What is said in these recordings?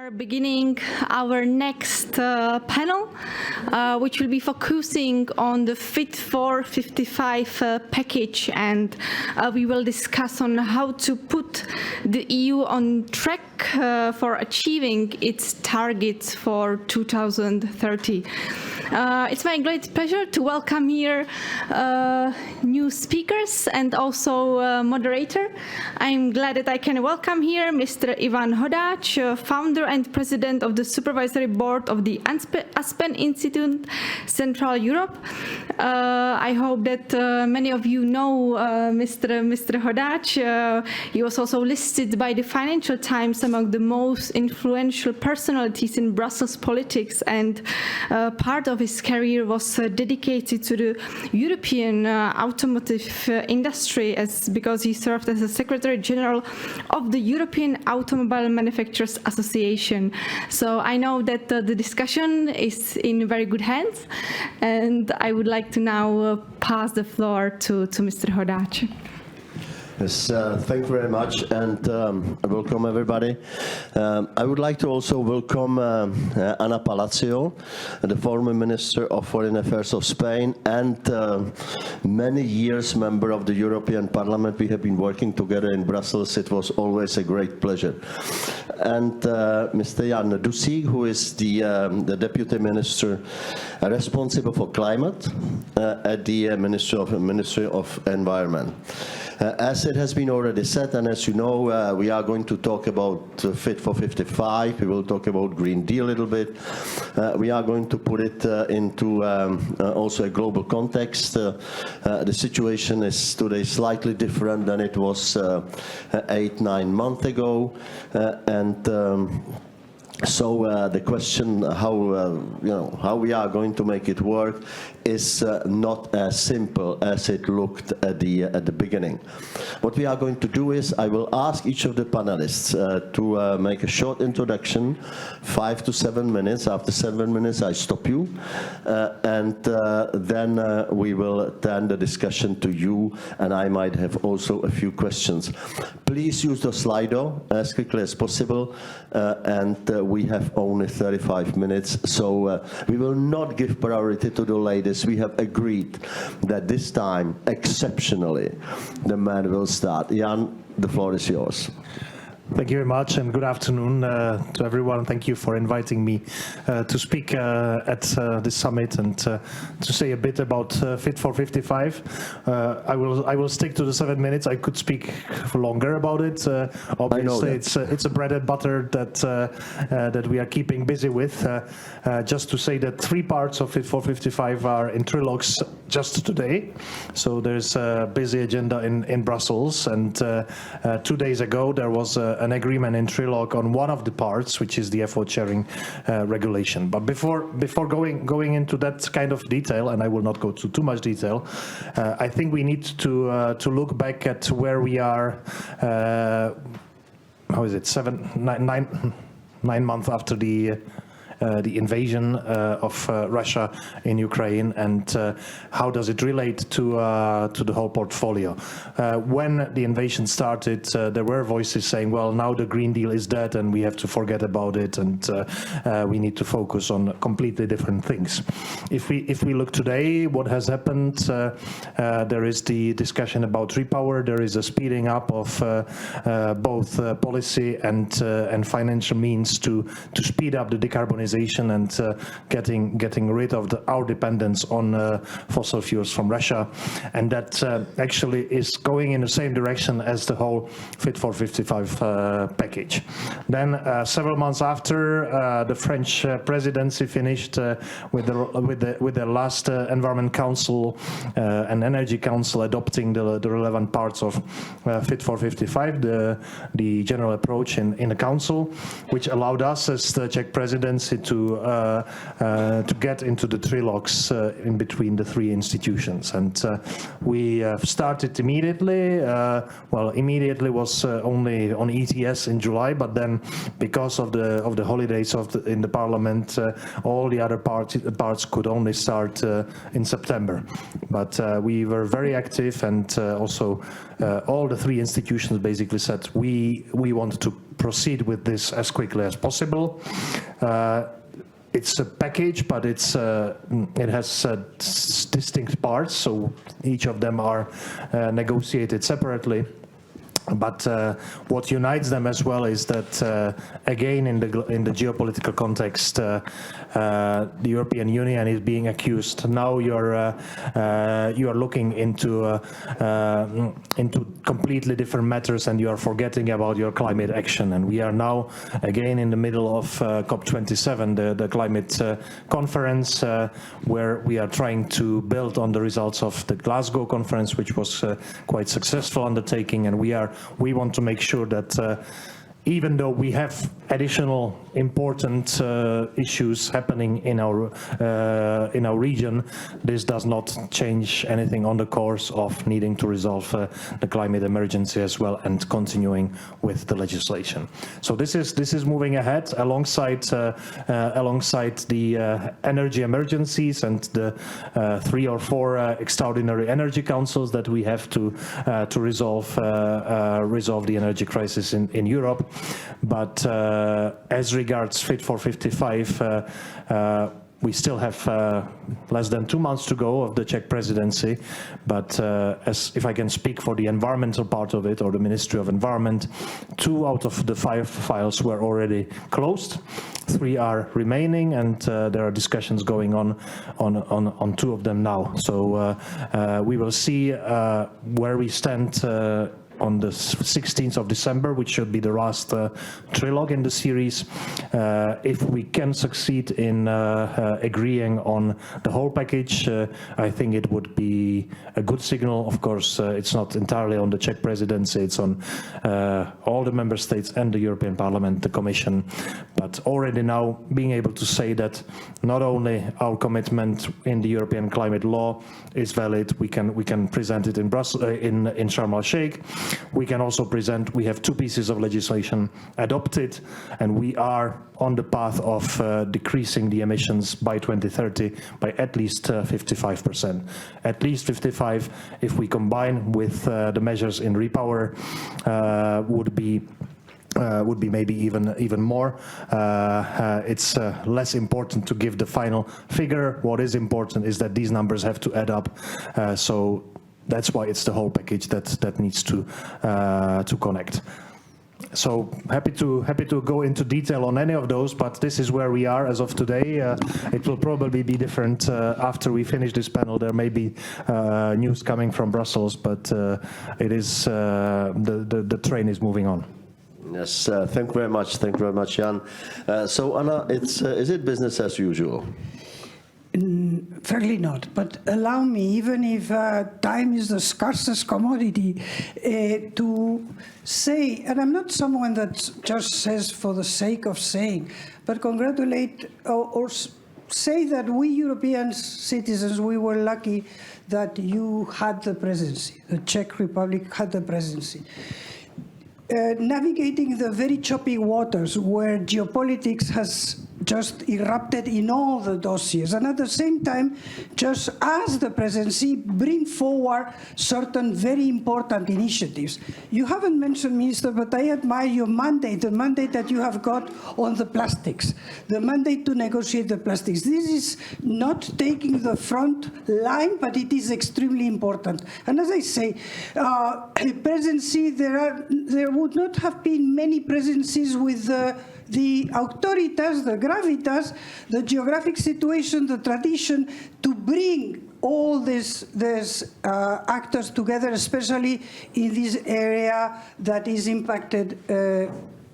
are beginning our next panel, which will be focusing on the Fit for 55 package, and we will discuss on how to put the EU on track for achieving its targets for 2030. It's my great pleasure to welcome here new speakers and also moderator. I'm glad that I can welcome here Mr. Ivan Hodáč, founder and president of the Supervisory Board of the Aspen Institute, Central Europe. I hope that many of you know Mr. Hodáč. He was also listed by the Financial Times among the most influential personalities in Brussels politics, and part of his career was dedicated to the European automotive industry, because he served as the Secretary General of the European Automobile Manufacturers Association. So I know that the discussion is in very good hands, and I would like to now pass the floor to Mr. Hodáč. Yes, thank you very much, and welcome everybody. I would like to also welcome Ana Palacio, the former Minister of Foreign Affairs of Spain, and many years member of the European Parliament. We have been working together in Brussels. It was always a great pleasure. And Mr. Jan Dusík, who is the Deputy Minister responsible for climate at the Ministry of Environment. As it has been already said, and as you know, we are going to talk about Fit for 55. We will talk about Green Deal a little bit. We are going to put it into also a global context. The situation is today slightly different than it was 8-9 months ago, so the question how we are going to make it work is not as simple as it looked at the beginning. What we are going to do is I will ask each of the panelists to make a short introduction, 5 to 7 minutes. After 7 minutes, I stop you, and then we will turn the discussion to you, and I might have also a few questions. Please use the Slido as quickly as possible, and we have only 35 minutes, so we will not give priority to the ladies. We have agreed that this time, exceptionally, the men will start. Jan, the floor is yours. Thank you very much, and good afternoon to everyone. Thank you for inviting me to speak at this summit and to say a bit about Fit for 55. I will stick to the 7 minutes. I could speak for longer about it. Obviously, it's a bread and butter that we are keeping busy with. Just to say that 3 parts of Fit for 55 are in trilogues just today. So there's a busy agenda in Brussels, and 2 days ago there was an agreement in trilogue on one of the parts, which is the effort sharing regulation. But before going into that kind of detail, and I will not go to too much detail, I think we need to look back at where we are. How is it? 9 months after the invasion of Russia in Ukraine, and how does it relate to the whole portfolio? When the invasion started, there were voices saying, well, now the Green Deal is dead and we have to forget about it, and we need to focus on completely different things. If we look today, what has happened, there is the discussion about repower, there is a speeding up of both policy and financial means to speed up the decarbonization and getting rid of our dependence on fossil fuels from Russia, and that actually is going in the same direction as the whole Fit for 55 package. Then several months after, the French presidency finished with the last Environment Council and Energy Council adopting the relevant parts of Fit for 55, the general approach in the Council, which allowed us as the Czech presidency to get into the trilogues in between the 3 institutions, and we started immediately. Well, immediately was only on ETS in July, but then because of the holidays in the Parliament, all the other parts could only start in September. But we were very active and also all the three institutions basically said we want to proceed with this as quickly as possible. It's a package, but it has distinct parts, so each of them are negotiated separately. But what unites them as well is that, again, in the geopolitical context, the European Union is being accused. Now you are looking into completely different matters, and you are forgetting about your climate action. And we are now again in the middle of COP27, the climate conference, where we are trying to build on the results of the Glasgow conference, which was quite successful undertaking, and we want to make sure that even though we have additional important issues happening in our region, this does not change anything on the course of needing to resolve the climate emergency as well and continuing with the legislation. So this is moving ahead alongside the energy emergencies and the 3 or 4 extraordinary energy councils that we have to resolve the energy crisis in Europe. But as regards Fit for 55, we still have less than 2 months to go of the Czech presidency, but if I can speak for the environmental part of it, or the Ministry of Environment, 2 out of the 5 files were already closed, 3 are remaining, and there are discussions going on 2 of them now. So we will see where we stand on the 16th of December, which should be the last trilogue in the series. If we can succeed in agreeing on the whole package, I think it would be a good signal. Of course, it's not entirely on the Czech presidency, it's on all the member states and the European Parliament, the Commission. But already now being able to say that not only our commitment in the European climate law is valid, we can present it in Brussels, in Sharm el-Sheikh. We can also present, we have 2 pieces of legislation adopted, and we are on the path of decreasing the emissions by 2030 by at least 55%. At least 55, if we combine with the measures in Repower, would be maybe even more. It's less important to give the final figure. What is important is that these numbers have to add up. So that's why it's the whole package that needs to connect. So happy to go into detail on any of those, but this is where we are as of today. It will probably be different after we finish this panel. There may be news coming from Brussels, but it is the train is moving on. Yes, thank you very much. Thank you very much, Jan. So Anna, is it business as usual? Fairly not, but allow me, even if time is the scarcest commodity, to say, and I'm not someone that just says for the sake of saying, but congratulate or say that we European citizens, we were lucky that you had the presidency, the Czech Republic had the presidency. Navigating the very choppy waters where geopolitics has just erupted in all the dossiers, and at the same time, just as the presidency, bring forward certain very important initiatives. You haven't mentioned, Minister, but I admire your mandate, the mandate that you have got on the plastics, the mandate to negotiate the plastics. This is not taking the front line, but it is extremely important. And as I say, presidency, there would not have been many presidencies with the auctoritas, the gravitas, the geographic situation, the tradition to bring all these actors together, especially in this area that is impacted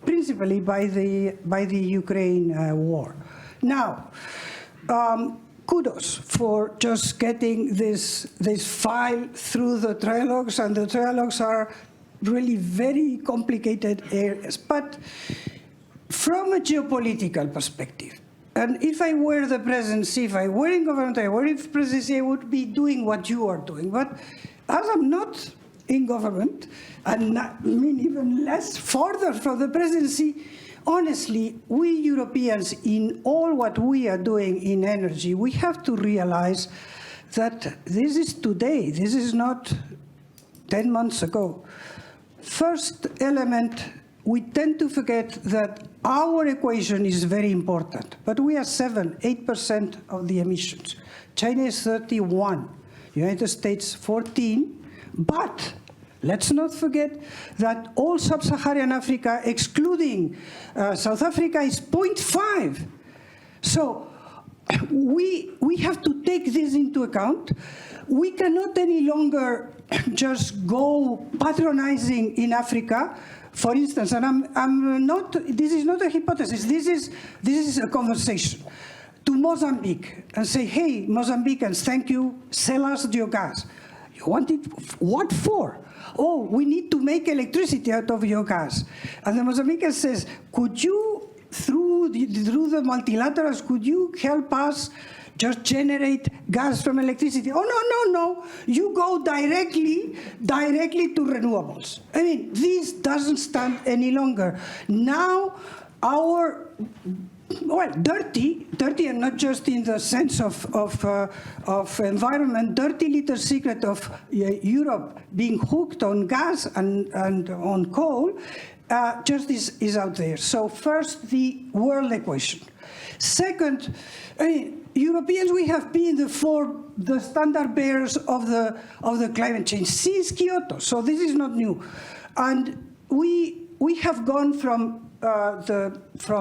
principally by the Ukraine war. Now, kudos for just getting this file through the trilogues, and the trilogues are really very complicated areas. But from a geopolitical perspective, and if I were the presidency, if I were in government, I were in presidency, I would be doing what you are doing. But as I'm not in government, and even less further from the presidency, honestly, we Europeans, in all what we are doing in energy, we have to realize that this is today. This is not 10 months ago. First element, we tend to forget that our equation is very important, but we are 8% of the emissions. China is 31, United States 14, but let's not forget that all sub-Saharan Africa, excluding South Africa, is 0.5. So we have to take this into account. We cannot any longer just go patronizing in Africa. For instance, and I'm not, this is not a hypothesis, this is a conversation, to Mozambique and say, hey, Mozambicans, thank you, sell us your gas. You want it, what for? Oh, we need to make electricity out of your gas. And the Mozambican says, could you, through the multilaterals, could you help us just generate gas from electricity? Oh, no, you go directly to renewables. I mean, this doesn't stand any longer. Now, our, well, dirty, and not just in the sense of environment, dirty little secret of Europe being hooked on gas and on coal, just is out there. So first, the world equation. Second, Europeans, we have been the standard bearers of the climate change since Kyoto, so this is not new. And we have gone from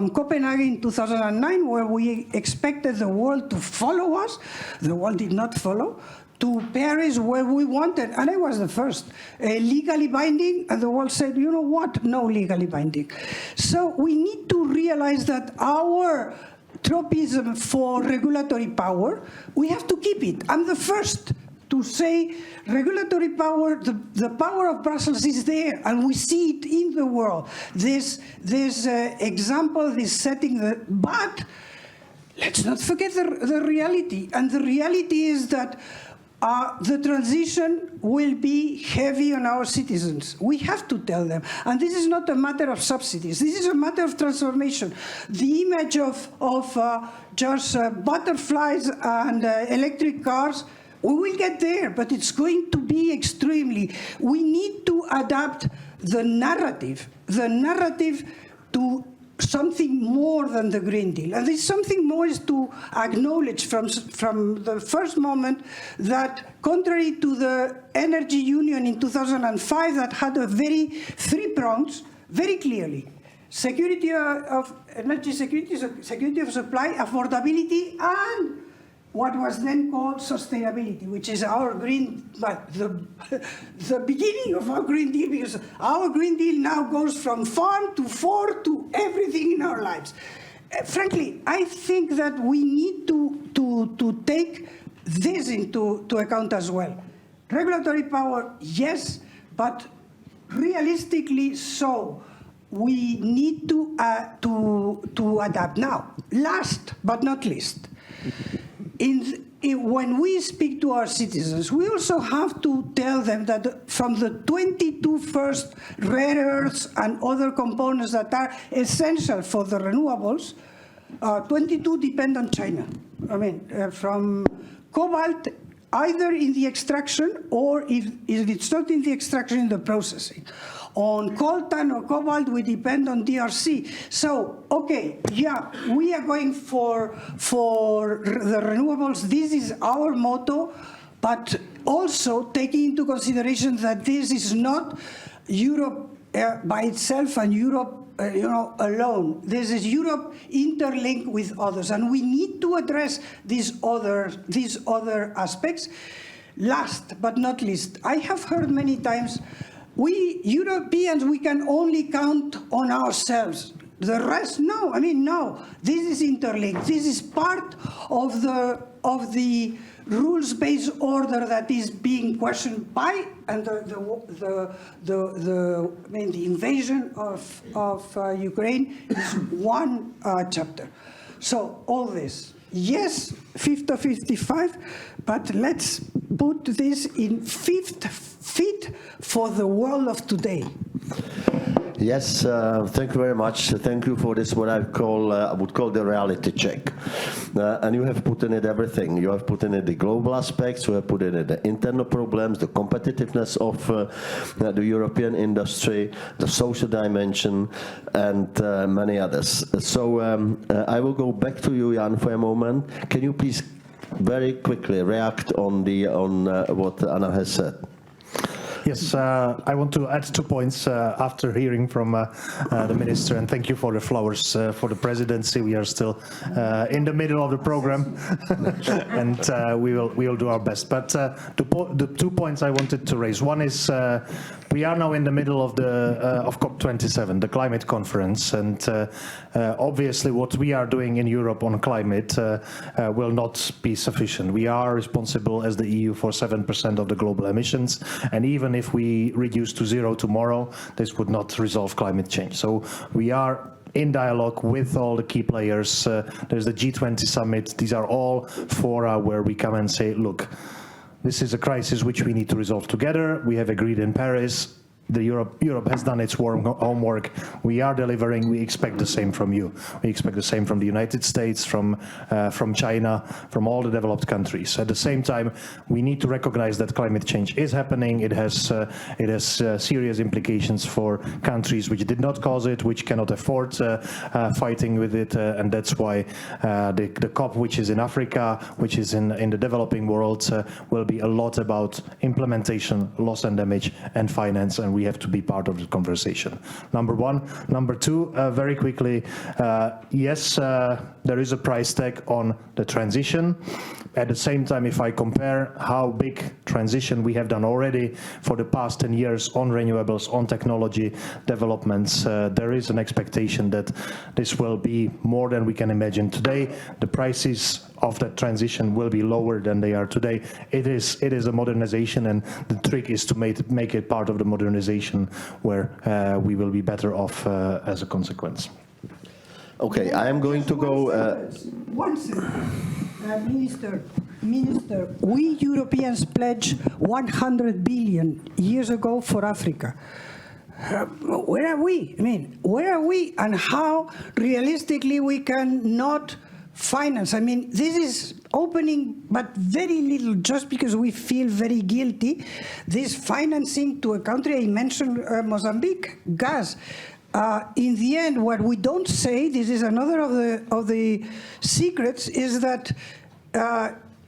Copenhagen in 2009, where we expected the world to follow us. The world did not follow. To Paris, where we wanted, and I was the first, legally binding, and the world said, you know what, no legally binding. So we need to realize that our tropism for regulatory power, we have to keep it. I'm the first to say regulatory power, the power of Brussels is there, and we see it in the world. This example, this setting, but let's not forget the reality. And the reality is that the transition will be heavy on our citizens. We have to tell them. And this is not a matter of subsidies. This is a matter of transformation. The image of just butterflies and electric cars, we will get there, but it's going to be extremely. We need to adapt the narrative to something more than the Green Deal. And this something more is to acknowledge from the first moment that contrary to the Energy Union in 2005 that had a three prongs, very clearly, security of energy security, security of supply, affordability, and what was then called sustainability, which is our green, but the beginning of our Green Deal, because our Green Deal now goes from farm to fork to everything in our lives. Frankly, I think that we need to take this into account as well. Regulatory power, yes, but realistically so. We need to adapt. Now, last but not least, when we speak to our citizens, we also have to tell them that from the 22 first rare earths and other components that are essential for the renewables, 22 depend on China. I mean, from cobalt, either in the extraction or if it's not in the extraction, in the processing. On coltan or cobalt, we depend on DRC. So, okay, yeah, we are going for the renewables. This is our motto, but also taking into consideration that this is not Europe by itself and Europe alone. This is Europe interlinked with others, and we need to address these other aspects. Last but not least, I have heard many times, we Europeans, we can only count on ourselves. The rest, no. I mean, no. This is interlinked. This is part of the rules-based order that is being questioned by, and the invasion of Ukraine is one chapter. So all this, yes, Fit of 55, but let's put this in fifth fit for the world of today. Yes, thank you very much. Thank you for this, what I would call the reality check. And you have put in it everything. You have put in it the global aspects, you have put in it the internal problems, the competitiveness of the European industry, the social dimension, and many others. So I will go back to you, Jan, for a moment. Can you please very quickly react on what Anna has said? Yes, I want to add 2 points after hearing from the minister, and thank you for the flowers for the presidency. We are still in the middle of the program, and we will do our best. But the 2 points I wanted to raise. One is we are now in the middle of COP27, the climate conference, and obviously what we are doing in Europe on climate will not be sufficient. We are responsible as the EU for 7% of the global emissions, and even if we reduce to zero tomorrow, this would not resolve climate change. So we are in dialogue with all the key players. There's the G20 summit. These are all fora where we come and say, look, this is a crisis which we need to resolve together. We have agreed in Paris. Europe has done its homework. We are delivering. We expect the same from you. We expect the same from the United States, from China, from all the developed countries. At the same time, we need to recognize that climate change is happening. It has serious implications for countries which did not cause it, which cannot afford fighting with it, and that's why the COP, which is in Africa, which is in the developing world, will be a lot about implementation, loss and damage, and finance, and we have to be part of the conversation. Number one. Number two, very quickly, yes, there is a price tag on the transition. At the same time, if I compare how big transition we have done already for the past 10 years on renewables, on technology developments, there is an expectation that this will be more than we can imagine today. The prices of that transition will be lower than they are today. It is a modernization, and the trick is to make it part of the modernization where we will be better off as a consequence. Okay, I am going to go... One second. Minister, we Europeans pledged 100 billion years ago for Africa. Where are we? I mean, where are we, and how realistically we can not finance? I mean, this is opening, but very little, just because we feel very guilty. This financing to a country, I mentioned Mozambique, gas. In the end, what we don't say, this is another of the secrets, is that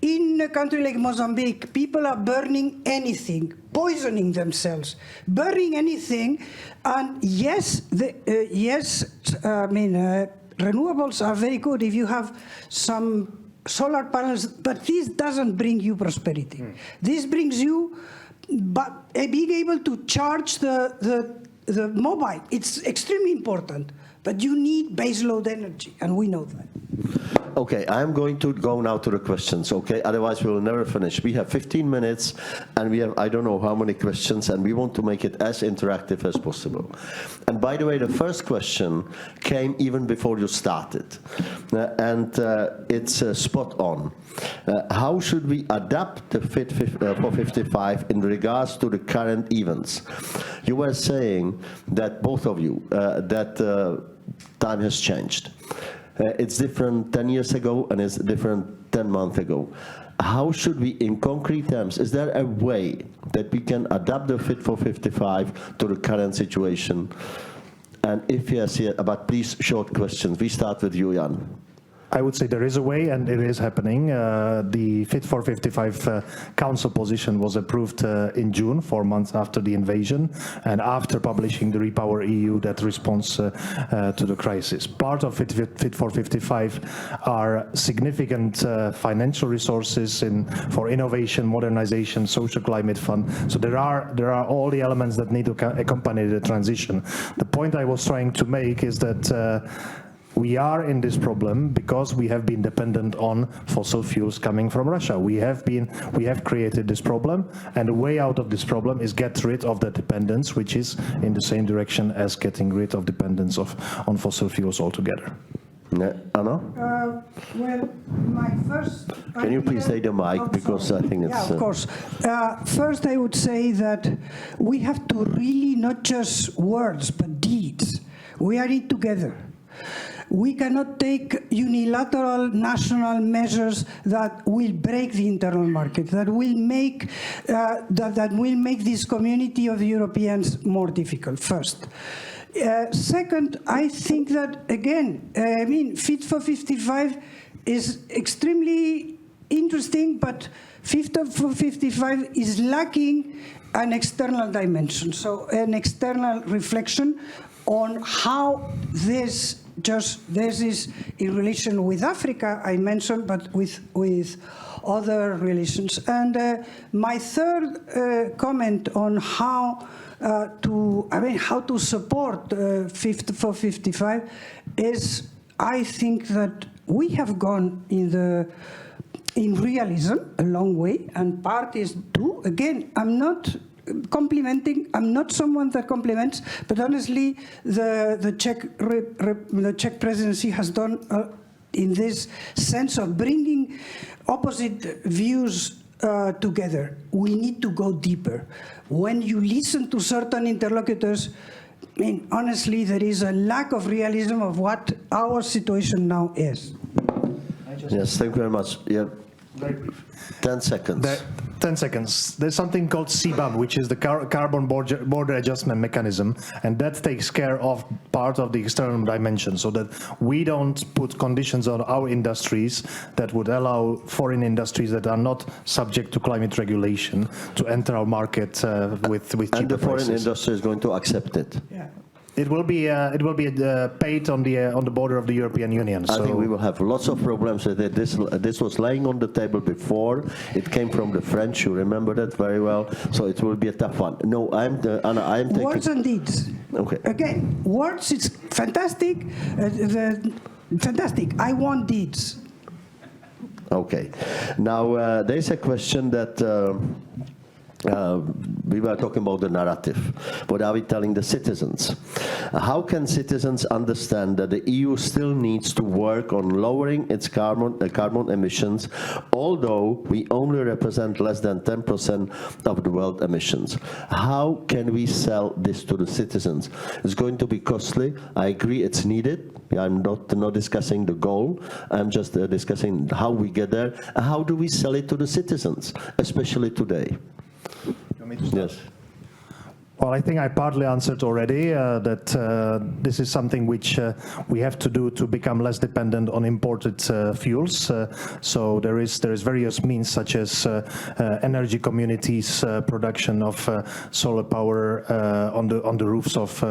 in a country like Mozambique, people are burning anything, poisoning themselves, burning anything. And yes, renewables are very good if you have some solar panels, but this doesn't bring you prosperity. This brings you being able to charge the mobile. It's extremely important, but you need baseload energy, and we know that. Okay, I'm going to go now to the questions, okay? Otherwise we will never finish. We have 15 minutes, and we have I don't know how many questions, and we want to make it as interactive as possible. And by the way, the first question came even before you started, and it's spot on. How should we adapt the Fit for 55 in regards to the current events? You were saying that, both of you, that time has changed. It's different 10 years ago, and it's different 10 months ago. How should we, in concrete terms, is there a way that we can adapt the Fit for 55 to the current situation? And if yes, but please, short questions. We start with you, Jan. I would say there is a way, and it is happening. The Fit for 55 Council position was approved in June, 4 months after the invasion, and after publishing the Repower EU, that response to the crisis. Part of Fit for 55 are significant financial resources for innovation, modernization, social climate fund. So there are all the elements that need to accompany the transition. The point I was trying to make is that we are in this problem because we have been dependent on fossil fuels coming from Russia. We have created this problem, and the way out of this problem is get rid of that dependence, which is in the same direction as getting rid of dependence on fossil fuels altogether. Anna? Well, my first... Can you please take the mic, because I think it's... Yeah, of course. First, I would say that we have to really, not just words, but deeds. We are in together. We cannot take unilateral national measures that will break the internal market, that will make this community of Europeans more difficult, first. Second, I think that, again, Fit for 55 is extremely interesting, but Fit for 55 is lacking an external dimension, so an external reflection on how this is in relation with Africa, I mentioned, but with other relations. And my third comment on how to support Fit for 55 is, I think that we have gone in realism a long way, and parties do. Again, I'm not complimenting. I'm not someone that compliments, but honestly, the Czech presidency has done in this sense of bringing opposite views together. We need to go deeper. When you listen to certain interlocutors, honestly, there is a lack of realism of what our situation now is. Yes, thank you very much. Yeah. 10 seconds. 10 seconds. There's something called CBAM, which is the carbon border adjustment mechanism, and that takes care of part of the external dimension, so that we don't put conditions on our industries that would allow foreign industries that are not subject to climate regulation to enter our market with cheaper prices. And the foreign industry is going to accept it. Yeah. It will be paid on the border of the European Union. I think we will have lots of problems with it. This was lying on the table before. It came from the French. You remember that very well. So it will be a tough one. No, Anna, I am taking words and deeds. Okay. Again, words is fantastic. Fantastic. I want deeds. Okay. Now there is a question that. We were talking about the narrative. What are we telling the citizens? How can citizens understand that the EU still needs to work on lowering its carbon emissions, although we only represent less than 10% of the world emissions? How can we sell this to the citizens? It's going to be costly. I agree it's needed. I'm not discussing the goal. I'm just discussing how we get there. How do we sell it to the citizens, especially today? Yes. Well, I think I partly answered already that this is something which we have to do to become less dependent on imported fuels. So there is various means such as energy communities, production of solar power on the roofs of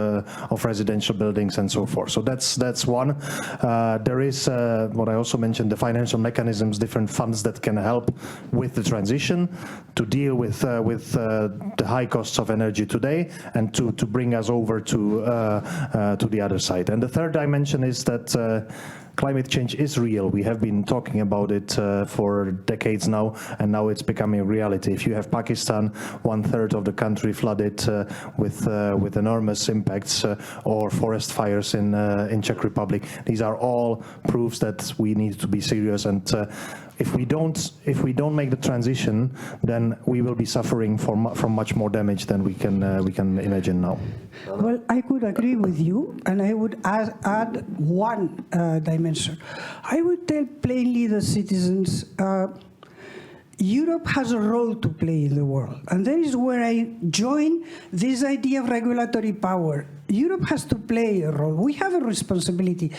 residential buildings and so forth. So that's one. There is what I also mentioned, the financial mechanisms, different funds that can help with the transition to deal with the high costs of energy today, and to bring us over to the other side. And the third dimension is that climate change is real. We have been talking about it for decades now, and now it's becoming a reality. If you have Pakistan, 1/3 of the country flooded with enormous impacts, or forest fires in Czech Republic, these are all proofs that we need to be serious. And if we don't make the transition, then we will be suffering from much more damage than we can imagine now. Well, I could agree with you, and I would add one dimension. I would tell plainly the citizens, Europe has a role to play in the world, and that is where I join this idea of regulatory power. Europe has to play a role. We have a responsibility.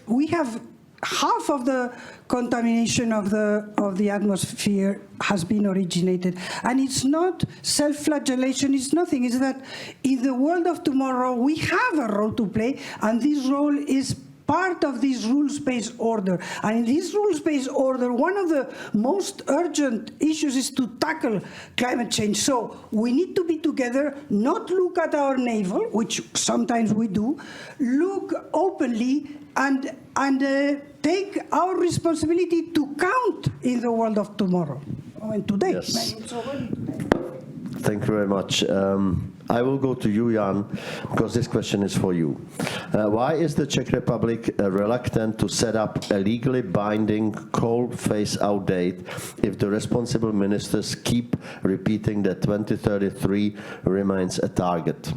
We have half of the contamination of the atmosphere has been originated, and it's not self-flagellation. It's nothing. It's that in the world of tomorrow we have a role to play, and this role is part of this rules-based order. And in this rules-based order, one of the most urgent issues is to tackle climate change. So we need to be together, not look at our navel, which sometimes we do, look openly and take our responsibility to count in the world of tomorrow. And today, yes. it's already today. Thank you very much. I will go to you, Jan, because this question is for you. Why is the Czech Republic reluctant to set up a legally binding coal phase-out date if the responsible ministers keep repeating that 2033 remains a target?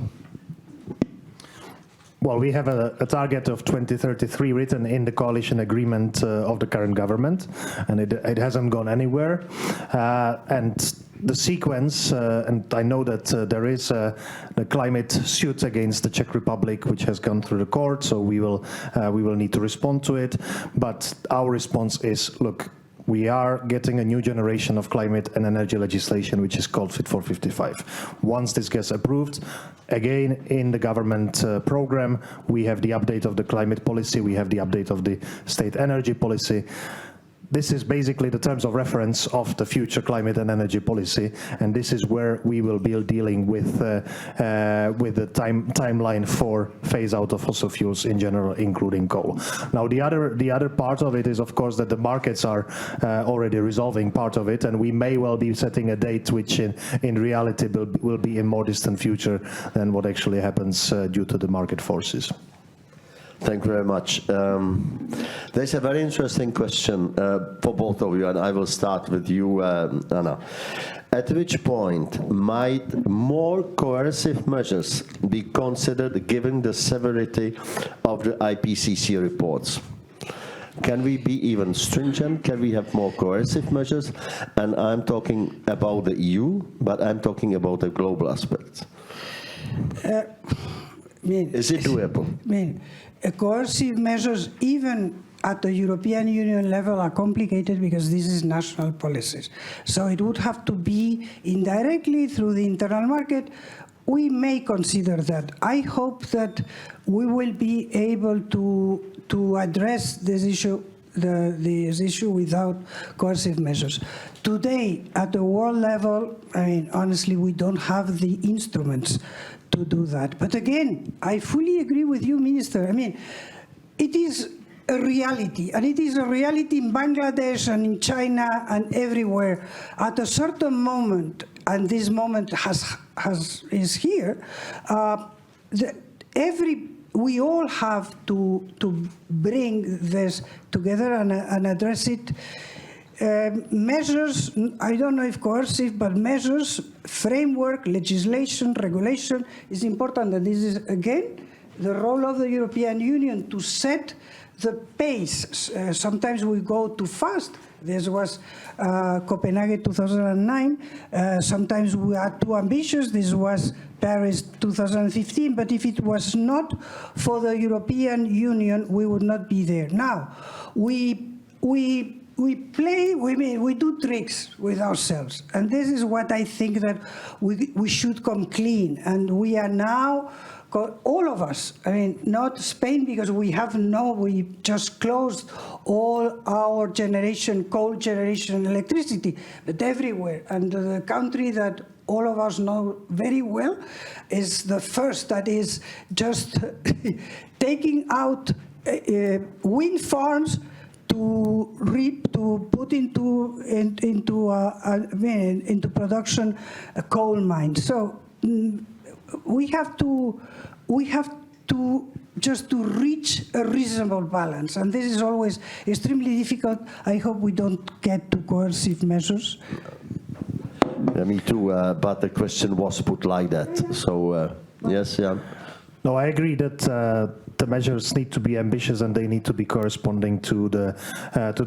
Well, we have a target of 2033 written in the coalition agreement of the current government, and it hasn't gone anywhere. And the sequence, and I know that there is the climate suit against the Czech Republic, which has gone through the court, so we will need to respond to it. But our response is, look, we are getting a new generation of climate and energy legislation, which is called Fit for 55. Once this gets approved, again, in the government program, we have the update of the climate policy, we have the update of the state energy policy. This is basically the terms of reference of the future climate and energy policy, and this is where we will be dealing with the timeline for phase out of fossil fuels in general, including coal. Now, the other part of it is, of course, that the markets are already resolving part of it, and we may well be setting a date which in reality will be in more distant future than what actually happens due to the market forces. Thank you very much. There's a very interesting question for both of you, and I will start with you, Anna. At which point might more coercive measures be considered given the severity of the IPCC reports? Can we be even stringent? Can we have more coercive measures? And I'm talking about the EU, but I'm talking about the global aspects. Is it doable? Coercive measures, even at the European Union level, are complicated because this is national policies. So it would have to be indirectly through the internal market. We may consider that. I hope that we will be able to address this issue without coercive measures. Today, at the world level, I mean, honestly, we don't have the instruments to do that. But again, I fully agree with you, Minister. I mean, it is a reality, and it is a reality in Bangladesh and in China and everywhere. At a certain moment, and this moment is here, we all have to bring this together and address it. Measures, I don't know if coercive, but measures, framework, legislation, regulation is important. And this is, again, the role of the European Union to set the pace. Sometimes we go too fast. This was Copenhagen 2009. Sometimes we are too ambitious. This was Paris 2015. But if it was not for the European Union, we would not be there. Now, we do tricks with ourselves, and this is what I think that we should come clean. And we are now, all of us, I mean, not Spain, because we just closed all our coal generation electricity, but everywhere. And the country that all of us know very well is the first that is just taking out wind farms to put into production a coal mine. So we have to just to reach a reasonable balance, and this is always extremely difficult. I hope we don't get to coercive measures. Yeah, me too, but the question was put like that. So yes, Jan. No, I agree that the measures need to be ambitious and they need to be corresponding to the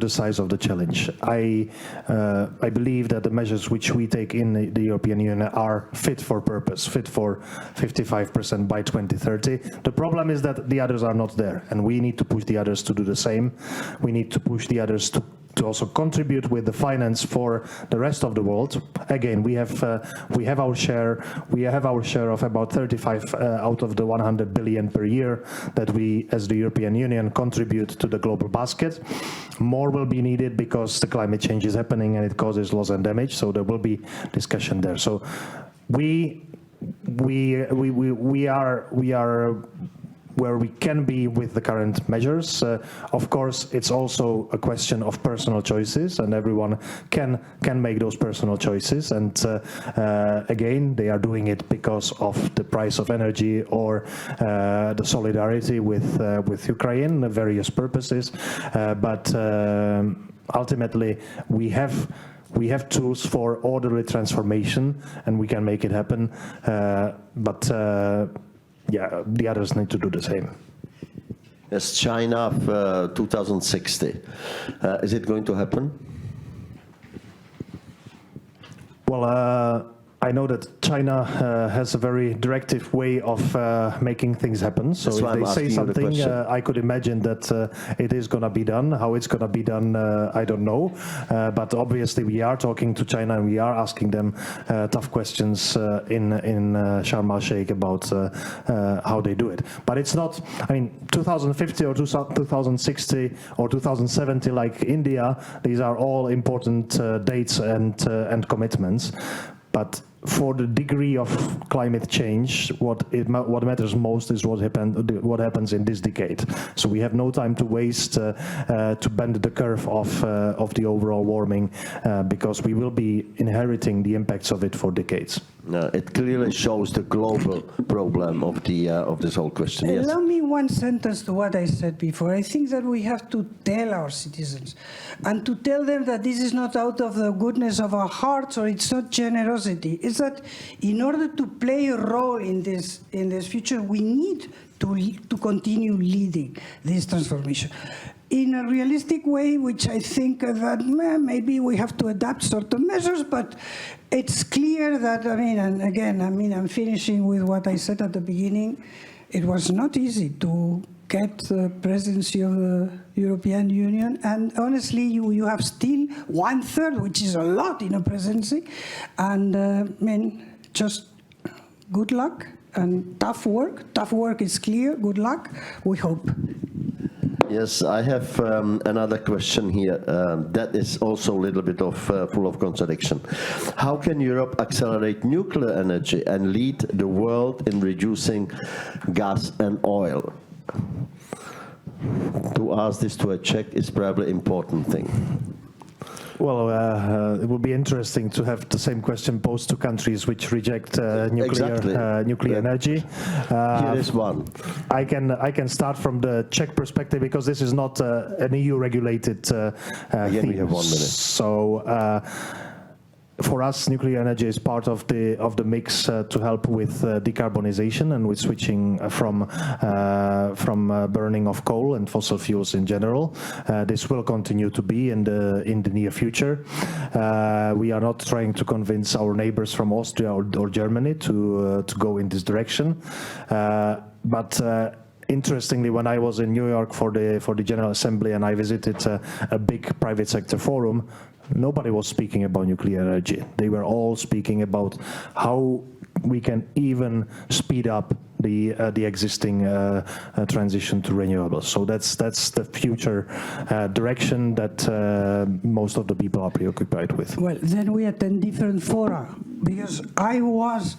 size of the challenge. I believe that the measures which we take in the European Union are fit for purpose, fit for 55% by 2030. The problem is that the others are not there, and we need to push the others to do the same. We need to push the others to also contribute with the finance for the rest of the world. Again, we have our share. We have our share of about 35 out of the 100 billion per year that we, as the European Union, contribute to the global basket. More will be needed because the climate change is happening and it causes loss and damage. So there will be discussion there. So we are where we can be with the current measures. Of course, it's also a question of personal choices, and everyone can make those personal choices. And again, they are doing it because of the price of energy or the solidarity with Ukraine, various purposes. But ultimately, we have tools for orderly transformation, and we can make it happen. Yeah, the others need to do the same. Yes, China 2060. Is it going to happen? Well, I know that China has a very directive way of making things happen. So if they say something, I could imagine that it is going to be done. How it's going to be done, I don't know. But obviously, we are talking to China and we are asking them tough questions in Sharm el-Sheikh about how they do it. But it's not, I mean, 2050 or 2060 or 2070 like India, these are all important dates and commitments. But for the degree of climate change, what matters most is what happens in this decade. So we have no time to waste to bend the curve of the overall warming, because we will be inheriting the impacts of it for decades. It clearly shows the global problem of this whole question. Yes. Allow me one sentence to what I said before. I think that we have to tell our citizens and to tell them that this is not out of the goodness of our hearts or it's not generosity. It's that in order to play a role in this future, we need to continue leading this transformation in a realistic way, which I think that maybe we have to adapt certain measures, but it's clear that, I'm finishing with what I said at the beginning. It was not easy to get the presidency of the European Union, and honestly, you have still 1/3, which is a lot in a presidency, and just good luck and tough work. Tough work is clear. Good luck. We hope. Yes, I have another question here that is also a little bit full of contradiction. How can Europe accelerate nuclear energy and lead the world in reducing gas and oil? To ask this to a Czech is probably an important thing. Well, it would be interesting to have the same question posed to countries which reject nuclear energy. Here is one. I can start from the Czech perspective because this is not an EU-regulated thing. We have 1 minute. So. For us, nuclear energy is part of the mix to help with decarbonisation and with switching from burning of coal and fossil fuels in general. This will continue to be in the near future. We are not trying to convince our neighbors from Austria or Germany to go in this direction, but. Interestingly, when I was in New York for the General Assembly and I visited a big private sector forum, nobody was speaking about nuclear energy. They were all speaking about how we can even speed up the existing transition to renewables. So that's the future direction that most of the people are preoccupied with. Well, then we attend different fora, because I was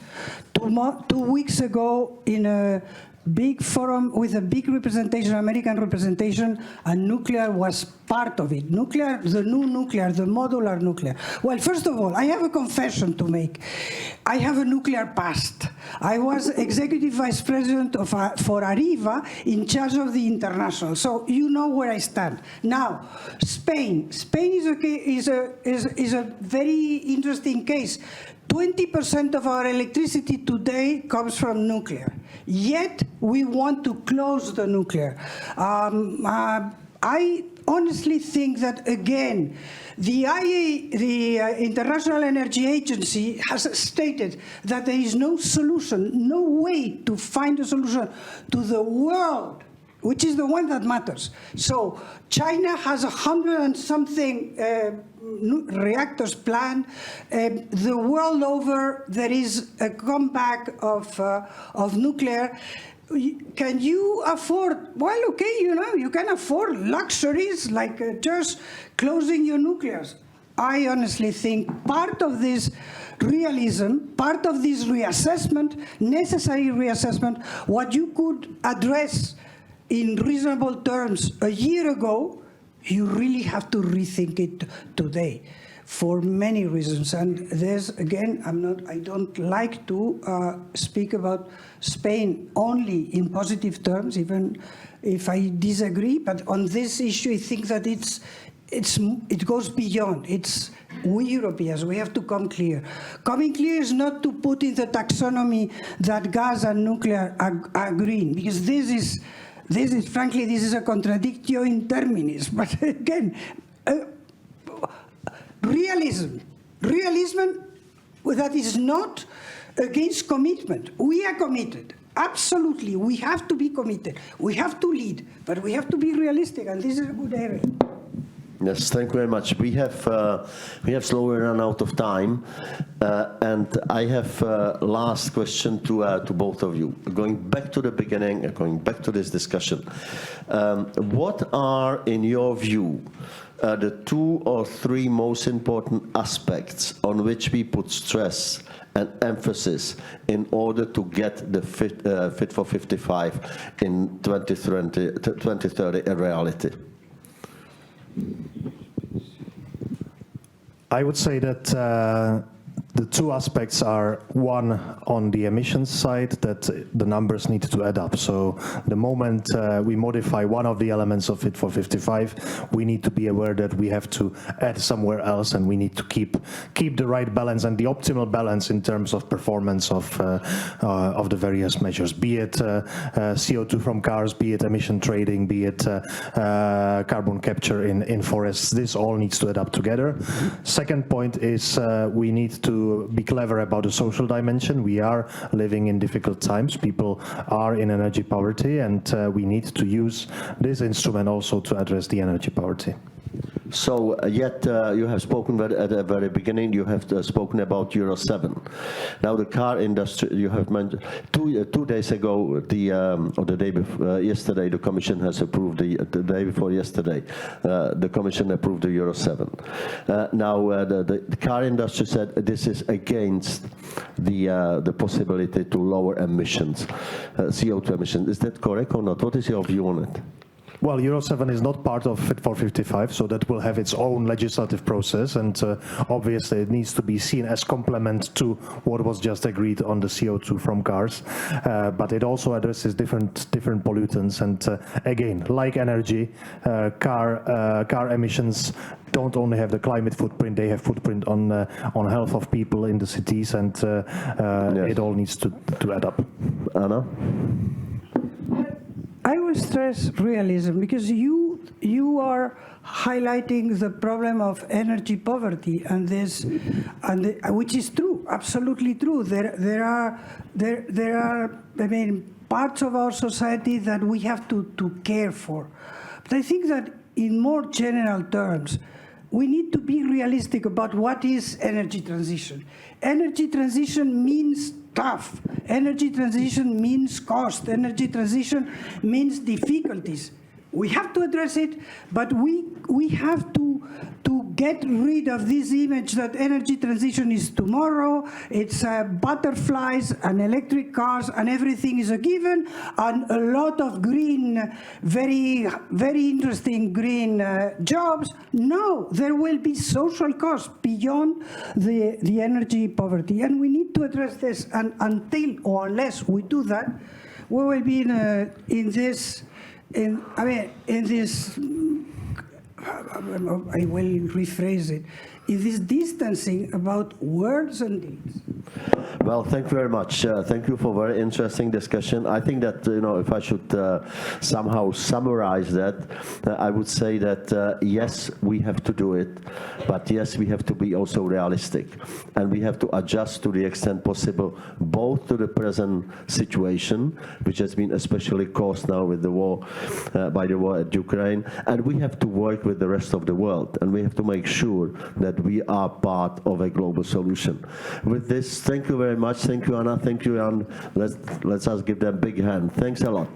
2 weeks ago in a big forum with a big representation, American representation, and nuclear was part of it. Nuclear, the new nuclear, the modular nuclear. Well, first of all, I have a confession to make. I have a nuclear past. I was executive vice president for Arriva, in charge of the international. So you know where I stand. Now, Spain. Spain is a very interesting case. 20% of our electricity today comes from nuclear. Yet we want to close the nuclear. I honestly think that, again, the International Energy Agency has stated that there is no solution, no way to find a solution to the world, which is the one that matters. So China has 100 and something reactors planned. The world over, there is a comeback of nuclear. Can you afford, well, okay, you can afford luxuries like just closing your nuclears. I honestly think part of this realism, part of this reassessment, necessary reassessment, what you could address in reasonable terms a year ago, you really have to rethink it today for many reasons. And there's, again, I don't like to speak about Spain only in positive terms, even if I disagree, but on this issue, I think that it goes beyond. It's we Europeans, we have to come clear. Coming clear is not to put in the taxonomy that gas and nuclear are green, because this is frankly, this is a contradictio in terminis. But again, realism that is not against commitment. We are committed. Absolutely, we have to be committed. We have to lead, but we have to be realistic, and this is a good area. Yes, thank you very much. We have slowly run out of time, and I have last question to both of you. Going back to the beginning, going back to this discussion, what are, in your view, the 2 or 3 most important aspects on which we put stress and emphasis in order to get the Fit for 55 in 2030 a reality? I would say that the 2 aspects are, one, on the emissions side, that the numbers need to add up. So the moment we modify one of the elements of Fit for 55, we need to be aware that we have to add somewhere else, and we need to keep the right balance and the optimal balance in terms of performance of the various measures, be it CO2 from cars, be it emission trading, be it carbon capture in forests. This all needs to add up together. Second point is we need to be clever about the social dimension. We are living in difficult times. People are in energy poverty, and we need to use this instrument also to address the energy poverty. So yet you have spoken at the very beginning, you have spoken about Euro 7. Now the car industry, you have mentioned, 2 days ago, or the day before, yesterday, the Commission has approved, the day before yesterday, the Commission approved the Euro 7. Now the car industry said this is against the possibility to lower emissions, CO2 emissions. Is that correct or not? What is your view on it? Well, Euro 7 is not part of Fit for 55, so that will have its own legislative process, and obviously it needs to be seen as complement to what was just agreed on the CO2 from cars. But it also addresses different pollutants, and again, like energy, car emissions don't only have the climate footprint; they have footprint on health of people in the cities, and yes. It all needs to add up. Anna? I will stress realism, because you are highlighting the problem of energy poverty, and which is true, absolutely true. There are I mean, parts of our society that we have to care for. But I think that in more general terms, we need to be realistic about what is energy transition. Energy transition means tough. Energy transition means cost. Energy transition means difficulties. We have to address it, but we have to get rid of this image that energy transition is tomorrow. It's butterflies and electric cars and everything is a given, and a lot of green, very, very interesting green jobs. No, there will be social costs beyond the energy poverty, and we need to address this. And until or unless we do that, we will be in this. I will rephrase it, in this distancing about words and deeds. Well, thank you very much. Thank you for a very interesting discussion. I think that, if I should somehow summarize that, I would say that, yes, we have to do it, but yes, we have to be also realistic. And we have to adjust to the extent possible, both to the present situation, which has been especially caused now with the war, by the war at Ukraine, and we have to work with the rest of the world, and we have to make sure that we are part of a global solution. With this, thank you very much. Thank you, Anna. Thank you, Jan. Let's us give them a big hand. Thanks a lot.